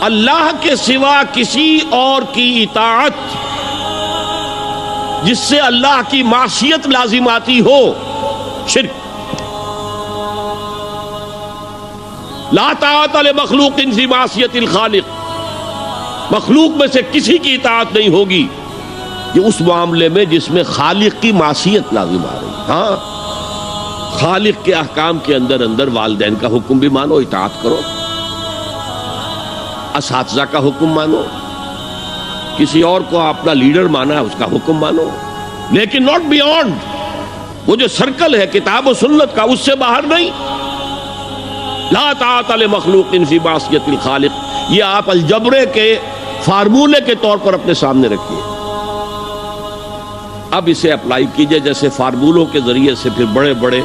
اللہ کے سوا کسی اور کی اطاعت جس سے اللہ کی معصیت لازم آتی ہو، شرک۔ لا طاعت لمخلوق فی معصیت الخالق، مخلوق میں سے کسی کی اطاعت نہیں ہوگی یہ اس معاملے میں جس میں خالق کی معصیت لازم آ رہی ہے۔ ہاں، خالق کے احکام کے اندر والدین کا حکم بھی مانو، اطاعت کرو، اساتذہ کا حکم مانو، کسی اور کو اپنا لیڈر مانا ہے اس کا حکم مانو، لیکن ناٹ بیونڈ وہ جو سرکل ہے کتاب و سنت کا، اس سے باہر نہیں۔ لا طاعت لمخلوق فی معصیت الخالق، یہ آپ الجبرے کے فارمولے کے طور پر اپنے سامنے رکھیے، اب اسے اپلائی کیجئے۔ جیسے فارمولوں کے ذریعے سے پھر بڑے بڑے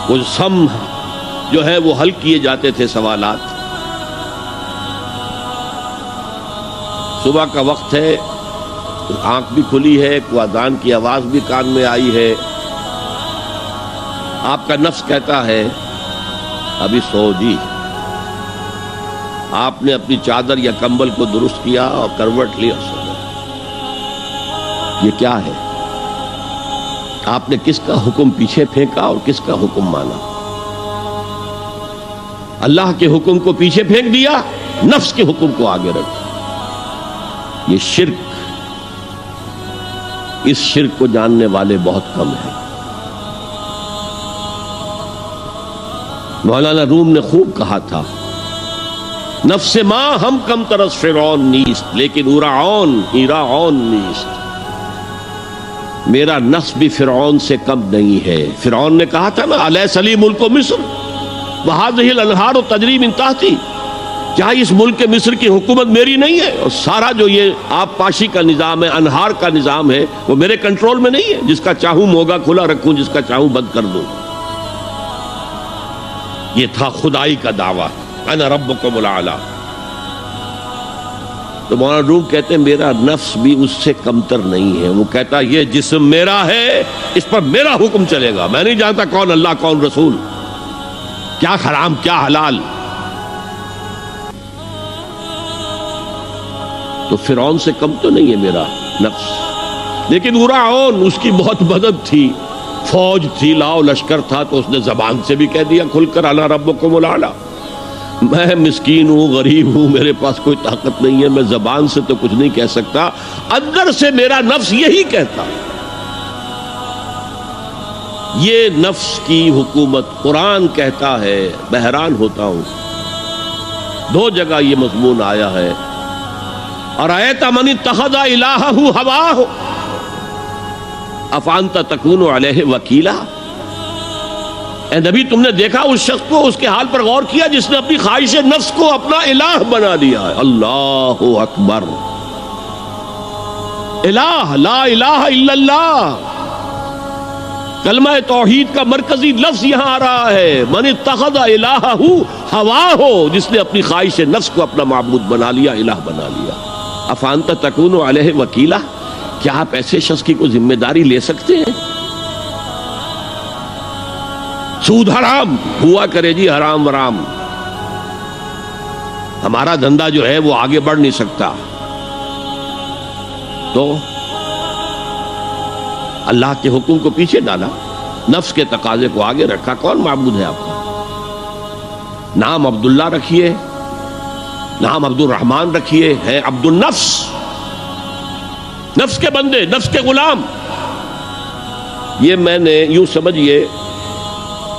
وہ سم جو ہے وہ حل کیے جاتے تھے سوالات۔ صبح کا وقت ہے، آنکھ بھی کھلی ہے، کوئی اذان کی آواز بھی کان میں آئی ہے، آپ کا نفس کہتا ہے ابھی سو جی۔ آپ نے اپنی چادر یا کمبل کو درست کیا اور کروٹ لی اور سو گئے۔ یہ کیا ہے؟ آپ نے کس کا حکم پیچھے پھینکا اور کس کا حکم مانا؟ اللہ کے حکم کو پیچھے پھینک دیا، نفس کے حکم کو آگے رکھا۔ یہ شرک، اس شرک کو جاننے والے بہت کم ہیں۔ مولانا روم نے خوب کہا تھا، نفس ماں ہم کم ترس فرعون نیست لیکن اورعون ایراعون نیست۔ میرا نفس بھی فرعون سے کم نہیں ہے۔ فرعون نے کہا تھا نا الیس لی ملک مصر وہذہ الانہار تجری من تحتی، کیا اس ملک مصر کی حکومت میری نہیں ہے؟ اور سارا جو یہ آب پاشی کا نظام ہے، انہار کا نظام ہے، وہ میرے کنٹرول میں نہیں ہے؟ جس کا چاہوں موگا کھلا رکھوں، جس کا چاہوں بند کر دوں۔ یہ تھا خدائی کا دعویٰ، انا ربکم الاعلی۔ تو مولانا روم کہتے ہیں میرا نفس بھی اس سے کمتر نہیں ہے۔ وہ کہتا یہ جسم میرا ہے، اس پر میرا حکم چلے گا، میں نہیں جانتا کون اللہ کون رسول، کیا حرام کیا حلال۔ تو فرعون سے کم تو نہیں ہے میرا نفس، لیکن اورعون اس کی بہت مدد تھی، فوج تھی، لاؤ لشکر تھا، تو اس نے زبان سے بھی کہہ دیا کھل کر انا ربکم الاعلی۔ میں مسکین ہوں، غریب ہوں، میرے پاس کوئی طاقت نہیں ہے، میں زبان سے تو کچھ نہیں کہہ سکتا، اندر سے میرا نفس یہی کہتا۔ یہ نفس کی حکومت قرآن کہتا ہے، بحران ہوتا ہوں۔ دو جگہ یہ مضمون آیا ہے، ارأیت من اتخذ الہہ ہواہ افانت تکون علیہ وکیلا۔ اے نبی تم نے دیکھا اس شخص کو، اس کے حال پر غور کیا جس نے اپنی خواہش نفس کو اپنا الہ بنا لیا ہے۔ اللہ اکبر، الہ لا الہ الا اللہ، کلمہ توحید کا مرکزی لفظ یہاں آ رہا ہے، من اتخذ الہہ ہواہ، جس نے اپنی خواہش نفس کو اپنا معبود بنا لیا، الہ بنا لیا۔ افانت تکون علیہ وکیلا، کیا آپ ایسے شخص کی کوئی ذمہ داری لے سکتے ہیں؟ سود حرام ہوا کرے جی، حرام ورام، ہمارا دھندا جو ہے وہ آگے بڑھ نہیں سکتا۔ تو اللہ کے حکم کو پیچھے ڈالا، نفس کے تقاضے کو آگے رکھا۔ کون معبود ہے آپ کا؟ نام عبداللہ رکھیے، نام عبد الرحمن رکھیے، ہے عبد النفس، نفس کے بندے، نفس کے غلام۔ یہ میں نے یوں سمجھئے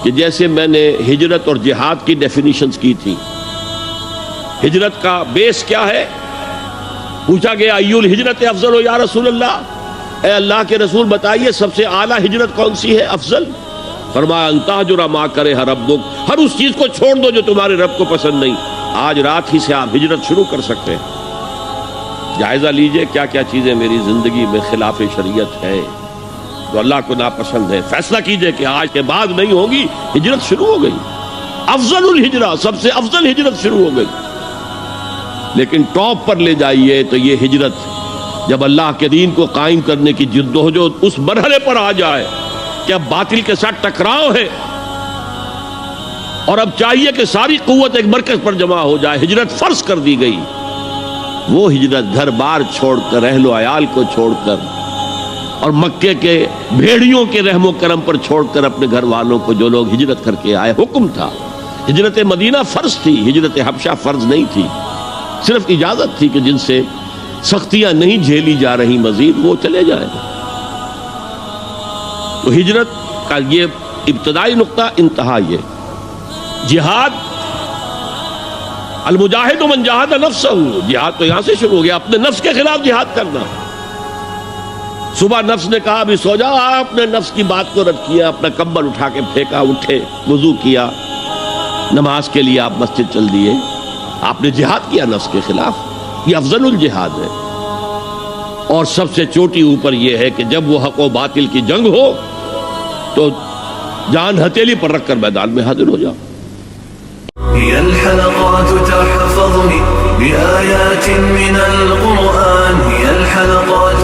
کہ جیسے میں نے ہجرت اور جہاد کی ڈیفینیشنز کی تھی۔ ہجرت کا بیس کیا ہے؟ پوچھا گیا ایُّ الہجرت افضل یا رسول اللہ، اے اللہ کے رسول بتائیے سب سے اعلیٰ ہجرت کون سی ہے، افضل؟ فرمایا ان تہجر ما کرہ ربک، ہر اس چیز کو چھوڑ دو جو تمہارے رب کو پسند نہیں۔ آج رات ہی سے آپ ہجرت شروع کر سکتے ہیں۔ جائزہ لیجئے کیا کیا چیزیں میری زندگی میں خلاف شریعت ہے، جو اللہ کو ناپسند ہے، فیصلہ کیجئے کہ آج کے بعد نہیں ہوگی۔ ہجرت شروع ہو گئی، افضل الہجرہ، سب سے افضل ہجرت شروع ہو گئی۔ لیکن ٹاپ پر لے جائیے تو یہ ہجرت جب اللہ کے دین کو قائم کرنے کی جدوجہد اس مرحلے پر آ جائے کہ اب باطل کے ساتھ ٹکراؤ ہے، اور اب چاہیے کہ ساری قوت ایک مرکز پر جمع ہو جائے. ہجرت فرض کر دی گئی. وہ ہجرت گھر بار چھوڑ کر، اہل و عیال کو چھوڑ کر، اور مکے کے بھیڑیوں کے رحم و کرم پر چھوڑ کر اپنے گھر والوں کو، جو لوگ ہجرت کر کے آئے. حکم تھا. ہجرت مدینہ فرض تھی، ہجرت حبشہ فرض نہیں تھی. صرف اجازت تھی کہ جن سے سختیاں نہیں جھیلی جا رہی مزید، وہ چلے جائیں. تو ہجرت کا یہ ابتدائی نقطہ، انتہا یہ. جہاد، المجاہد من جاہد نفسہ، جہاد تو یہاں سے شروع ہو گیا، اپنے نفس کے خلاف جہاد کرنا. صبح نفس نے کہا ابھی سو جاؤ، آپ نے نفس کی بات کو رد کیا، اپنا کمبل اٹھا کے پھینکا، اٹھے، وضو کیا، نماز کے لیے آپ مسجد چل دیے. آپ نے جہاد کیا نفس کے خلاف. یہ افضل الجہاد ہے. اور سب سے چوٹی اوپر یہ ہے کہ جب وہ حق و باطل کی جنگ ہو تو جان ہتھیلی پر رکھ کر میدان میں حاضر ہو جاؤ. هي الحلقات تحفظني بآيات من القرآن، هي الحلقات